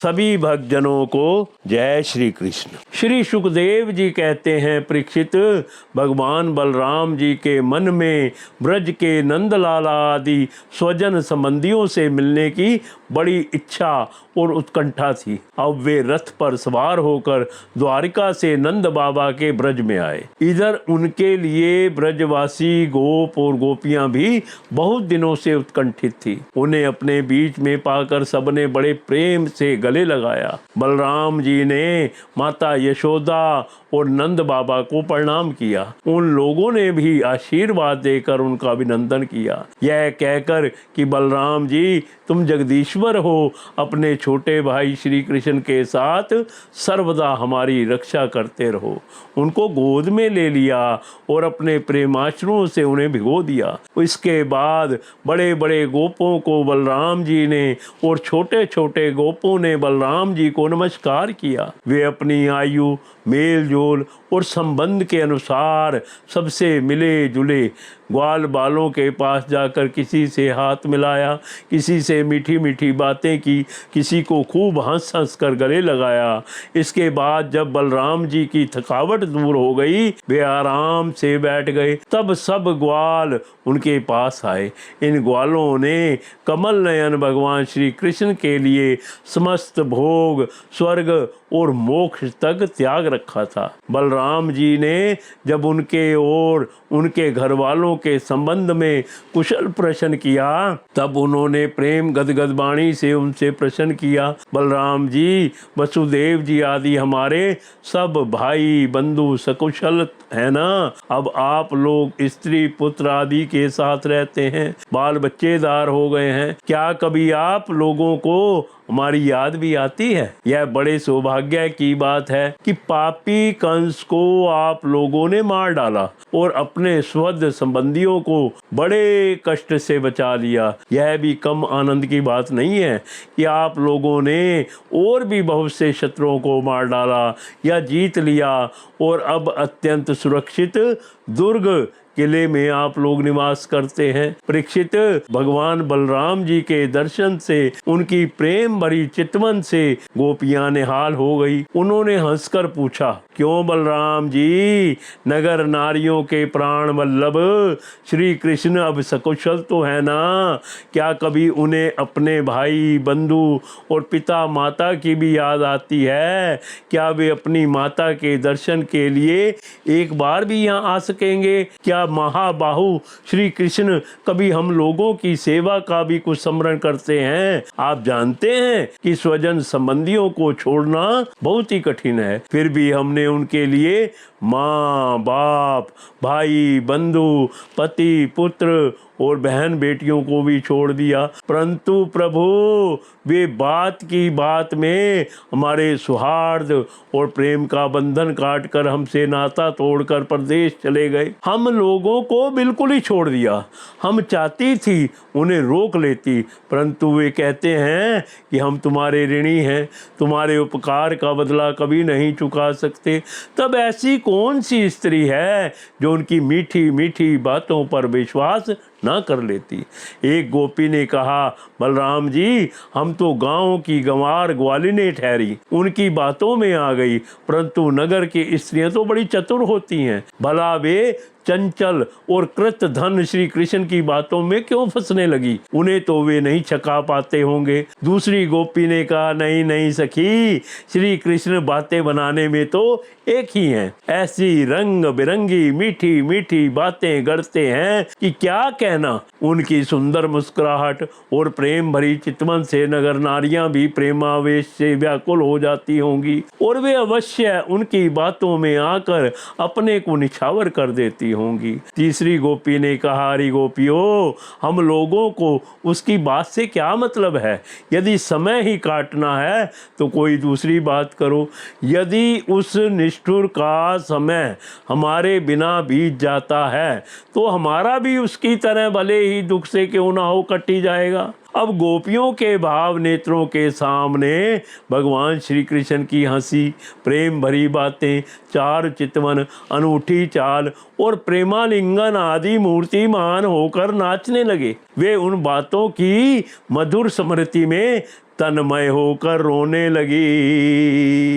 सभी भक्तजनों को जय श्री कृष्ण। श्री सुखदेव जी कहते हैं, परीक्षित, भगवान बलराम जी के मन में ब्रज के नंदलाला आदि स्वजन संबंधियों से मिलने की बड़ी इच्छा और उत्कंठा थी। अब वे रथ पर सवार होकर द्वारिका से नंद बाबा के ब्रज में आए। इधर उनके लिए ब्रजवासी गोप और गोपियां भी बहुत दिनों से उत्कंठित थी। उन्हें अपने बीच में पाकर सबने बड़े प्रेम से गले लगाया। बलराम जी ने माता यशोदा और नंद बाबा को प्रणाम किया। उन लोगों ने भी आशीर्वाद देकर उनका अभिनंदन किया, यह कहकर कि बलराम जी तुम जगदीश्वर हो, अपने छोटे भाई श्री कृष्ण के साथ सर्वदा हमारी रक्षा करते रहो। उनको गोद में ले लिया और अपने प्रेमाश्रुओं से उन्हें भिगो दिया। इसके बाद बड़े बड़े गोपों को बलराम जी ने और छोटे छोटे गोपों ने बलराम जी को नमस्कार किया। वे अपनी आयु, मेल जोल और संबंध के अनुसार सबसे मिले जुले। ग्वाल बालों के पास जाकर किसी से हाथ मिलाया, किसी से मीठी मीठी बातें की, किसी को खूब हंस हंस कर गले लगाया। इसके बाद जब बलराम जी की थकावट दूर हो गई, वे आराम से बैठ गए। तब सब ग्वाल उनके पास आए। इन ग्वालों ने कमल नयन भगवान श्री कृष्ण के लिए समस्त भोग, स्वर्ग और मोक्ष तक त्याग रखा था। बलराम जी ने जब उनके और उनके घर वालों के संबंध में कुशल प्रश्न किया, तब उन्होंने प्रेम गदगद वाणी से उनसे प्रश्न किया, बलराम जी, वसुदेव जी आदि हमारे सब भाई बंधु सकुशल है ना? अब आप लोग स्त्री पुत्र आदि के साथ रहते हैं, बाल बच्चेदार हो गए हैं, क्या कभी आप लोगों को हमारी याद भी आती है? यह बड़े सौभाग्य की बात है कि पापी कंस को आप लोगों ने मार डाला और अपने स्वद संबंधियों को बड़े कष्ट से बचा लिया। यह भी कम आनंद की बात नहीं है कि आप लोगों ने और भी बहुत से शत्रुओं को मार डाला या जीत लिया और अब अत्यंत सुरक्षित दुर्ग किले में आप लोग निवास करते हैं। परीक्षित, भगवान बलराम जी के दर्शन से, उनकी प्रेम भरी चितवन से गोपियां निहाल हो गई। उन्होंने हंसकर पूछा, क्यों बलराम जी, नगर नारियों के प्राण वल्लभ श्री कृष्ण अब सकुशल तो है ना? क्या कभी उन्हें अपने भाई बंधु और पिता माता की भी याद आती है? क्या वे अपनी माता के दर्शन के लिए एक बार भी यहाँ आ सकेंगे? क्या महाबाहु श्री कृष्ण कभी हम लोगों की सेवा का भी कुछ स्मरण करते हैं? आप जानते हैं कि स्वजन संबंधियों को छोड़ना बहुत ही कठिन है, फिर भी हमने उनके लिए माँ बाप, भाई बंधु, पति पुत्र और बहन बेटियों को भी छोड़ दिया। परंतु प्रभु, वे बात की बात में हमारे सौहार्द और प्रेम का बंधन काटकर हमसे नाता तोड़कर परदेश चले गए। हम लोगों को बिल्कुल ही छोड़ दिया। हम चाहती थी उन्हें रोक लेती, परंतु वे कहते हैं कि हम तुम्हारे ऋणी हैं, तुम्हारे उपकार का बदला कभी नहीं चुका सकते। तब ऐसी कौन सी स्त्री है जो उनकी मीठी मीठी बातों पर विश्वास ना कर लेती? एक गोपी ने कहा, बलराम जी, हम तो गांव की गंवार ग्वालिनी ठहरी, उनकी बातों में आ गई, परंतु नगर की स्त्रियां तो बड़ी चतुर होती हैं, भला वे चंचल और कृत धन श्री कृष्ण की बातों में क्यों फंसने लगी? उन्हें तो वे नहीं छका पाते होंगे। दूसरी गोपी ने कहा, नहीं नहीं सखी, श्री कृष्ण बातें बनाने में तो एक ही हैं। ऐसी रंग बिरंगी मीठी मीठी बातें गढ़ते हैं कि क्या कहना। उनकी सुंदर मुस्कुराहट और प्रेम भरी चितवन से नगर नारियां भी प्रेमावेश से व्याकुल हो जाती होंगी और वे अवश्य उनकी बातों में आकर अपने को निछावर कर देती होंगी। तीसरी गोपी ने कहा, अरे गोपियों, हम लोगों को उसकी बात से क्या मतलब है? यदि समय ही काटना है तो कोई दूसरी बात करो। यदि उस निष्ठुर का समय हमारे बिना बीत जाता है तो हमारा भी उसकी तरह भले ही दुख से क्यों ना हो कट ही जाएगा। अब गोपियों के भाव नेत्रों के सामने भगवान श्री कृष्ण की हंसी, प्रेम भरी बातें, चार चितवन, अनूठी चाल और प्रेमालिंगन आदि मूर्तिमान होकर नाचने लगे। वे उन बातों की मधुर स्मृति में तन्मय होकर रोने लगी।